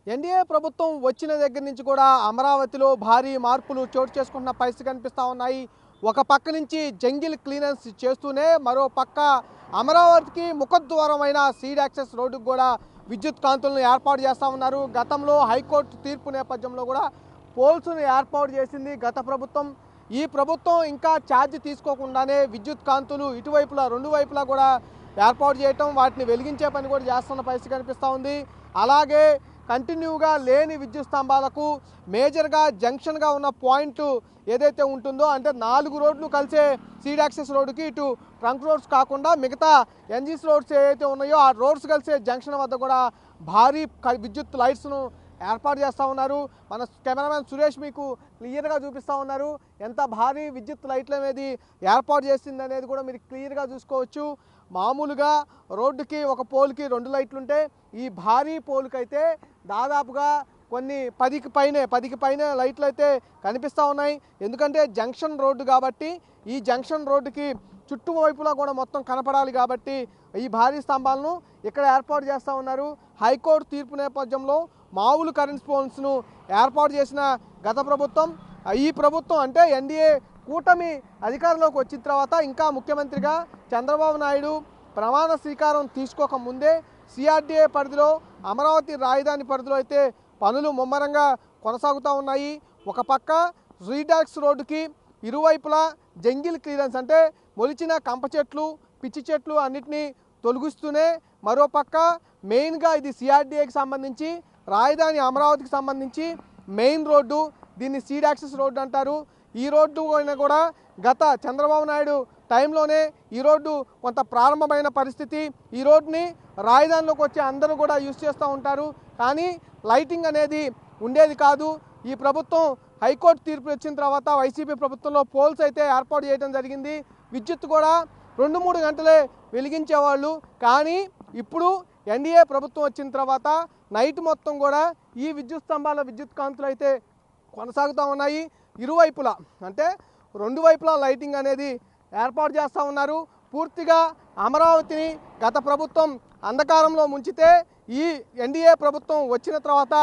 NDA ప్రభుత్వం వచ్చిన దగ్గర నుంచి కూడా అమరావతిలో భారీ మార్పులు చోటు చేసుకుంటున్న పరిస్థితి కనిపిస్తూ ఉన్నాయి. ఒక పక్క నుంచి జంగిల్ క్లీనెన్స్ చేస్తూనే మరో పక్క అమరావతికి ముఖద్వారమైన సీడ్ యాక్సెస్ రోడ్డుకు కూడా విద్యుత్ కాంతులను ఏర్పాటు చేస్తూ ఉన్నారు. గతంలో హైకోర్టు తీర్పు నేపథ్యంలో కూడా పోల్స్ను ఏర్పాటు చేసింది గత ప్రభుత్వం. ఈ ప్రభుత్వం ఇంకా ఛార్జ్ తీసుకోకుండానే విద్యుత్ కాంతులు ఇటువైపులా రెండు వైపులా కూడా ఏర్పాటు చేయటం, వాటిని వెలిగించే పని కూడా చేస్తున్న పరిస్థితి కనిపిస్తూ ఉంది. అలాగే కంటిన్యూగా లేని విద్యుత్ స్తంభాలకు మేజర్గా జంక్షన్గా ఉన్న పాయింట్ ఏదైతే ఉంటుందో, అంటే 4 రోడ్లు కలిసే సీడ్ యాక్సెస్ రోడ్డుకి ఇటు ట్రంక్ రోడ్స్ కాకుండా మిగతా ఎన్జీసీ రోడ్స్ ఏవైతే ఉన్నాయో ఆ రోడ్స్ కలిసే జంక్షన్ వద్ద కూడా భారీ విద్యుత్ లైట్స్ను ఏర్పాటు చేస్తూ ఉన్నారు. మన కెమెరామెన్ సురేష్ మీకు క్లియర్గా చూపిస్తూ ఉన్నారు. ఎంత భారీ విద్యుత్ లైట్లు అనేది ఏర్పాటు చేసింది అనేది కూడా మీరు క్లియర్గా చూసుకోవచ్చు. మామూలుగా రోడ్డుకి ఒక పోల్కి 2 లైట్లు ఉంటే ఈ భారీ పోల్కి అయితే దాదాపుగా కొన్ని 10కి పైనే లైట్లు అయితే కనిపిస్తూ ఉన్నాయి. ఎందుకంటే జంక్షన్ రోడ్డు కాబట్టి ఈ జంక్షన్ రోడ్డుకి చుట్టువైపులా కూడా మొత్తం కనపడాలి కాబట్టి ఈ భారీ స్తంభాలను ఇక్కడ ఏర్పాటు చేస్తూ ఉన్నారు. హైకోర్టు తీర్పు నేపథ్యంలో మామూలు కరెంట్ పోల్స్ను ఏర్పాటు చేసిన గత ప్రభుత్వం, ఈ ప్రభుత్వం అంటే ఎన్డీఏ కూటమి అధికారంలోకి వచ్చిన తర్వాత ఇంకా ముఖ్యమంత్రిగా చంద్రబాబు నాయుడు ప్రమాణ స్వీకారం తీసుకోక ముందే సిఆర్డీఏ పరిధిలో అమరావతి రాజధాని పరిధిలో అయితే పనులు ముమ్మరంగా కొనసాగుతూ ఉన్నాయి. ఒక పక్క రీడాక్స్ రోడ్డుకి ఇరువైపులా జంగిల్ క్లియరెన్స్ అంటే మొలిచిన కంప చెట్లు, పిచ్చి చెట్లు అన్నిటినీ తొలగిస్తూనే మరోపక్క మెయిన్గా ఇది సిఆర్డీఏకి సంబంధించి రాజధాని అమరావతికి సంబంధించి మెయిన్ రోడ్డు, దీన్ని సీడ్ యాక్సెస్ రోడ్డు అంటారు. ఈ రోడ్డు కూడా గత చంద్రబాబు నాయుడు టైంలోనే ఈ రోడ్డు కొంత ప్రారంభమైన పరిస్థితి. ఈ రోడ్డుని రాజధానిలోకి వచ్చే అందరూ కూడా యూజ్ చేస్తూ ఉంటారు, కానీ లైటింగ్ అనేది ఉండేది కాదు. ఈ ప్రభుత్వం హైకోర్టు తీర్పు వచ్చిన తర్వాత వైసీపీ ప్రభుత్వంలో పోల్స్ అయితే ఏర్పాటు చేయడం జరిగింది. విద్యుత్ కూడా 2-3 గంటలే వెలిగించేవాళ్ళు, కానీ ఇప్పుడు ఎన్డీఏ ప్రభుత్వం వచ్చిన తర్వాత నైట్ మొత్తం కూడా ఈ విద్యుత్ స్తంభాల విద్యుత్ కాంతులు అయితే కొనసాగుతూ ఉన్నాయి. ఇరువైపులా అంటే 2 వైపులా లైటింగ్ అనేది ఏర్పాటు చేస్తూ ఉన్నారు. పూర్తిగా అమరావతిని గత ప్రభుత్వం అంధకారంలో ముంచితే ఈ ఎన్డీఏ ప్రభుత్వం వచ్చిన తర్వాత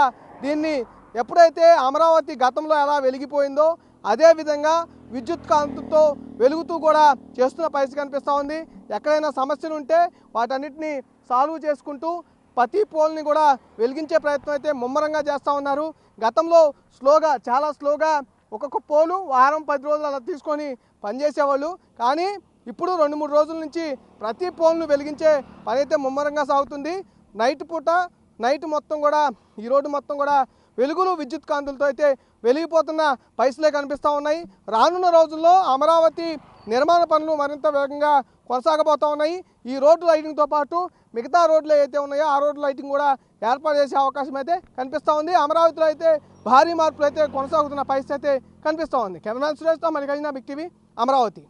దీన్ని ఎప్పుడైతే అమరావతి గతంలో ఎలా వెలిగిపోయిందో అదేవిధంగా విద్యుత్ కాంతులతో వెలుగుతూ కూడా చేస్తున్న పరిస్థితి కనిపిస్తూ ఉంది. ఎక్కడైనా సమస్యలు ఉంటే వాటన్నిటిని సాల్వ్ చేసుకుంటూ ప్రతి పోల్ని కూడా వెలిగించే ప్రయత్నం అయితే ముమ్మరంగా చేస్తూ ఉన్నారు. గతంలో చాలా స్లోగా ఒక్కొక్క పోలు వారం 10 రోజులు అలా తీసుకొని పనిచేసేవాళ్ళు, కానీ ఇప్పుడు 2-3 రోజుల నుంచి ప్రతి పోల్ను వెలిగించే పని అయితే ముమ్మరంగా సాగుతుంది. నైట్ మొత్తం కూడా ఈ రోడ్డు మొత్తం కూడా వెలుగులు విద్యుత్ కాంతులతో అయితే వెలిగిపోతున్న పరిస్థితులే కనిపిస్తూ ఉన్నాయి. రానున్న రోజుల్లో అమరావతి నిర్మాణ పనులు మరింత వేగంగా కొనసాగబోతూ ఉన్నాయి. ఈ రోడ్డు లైటింగ్తో పాటు మిగతా రోడ్లు ఏవైతే ఉన్నాయో ఆ రోడ్డు లైటింగ్ కూడా ఏర్పాటు చేసే అవకాశం అయితే కనిపిస్తూ ఉంది. అమరావతిలో అయితే భారీ మార్పులు అయితే కొనసాగుతున్న పరిస్థితి అయితే కనిపిస్తూ ఉంది. కెమెరామెన్ సురేష్తో మల్లికార్జున, బిగ్ టీవీ, అమరావతి.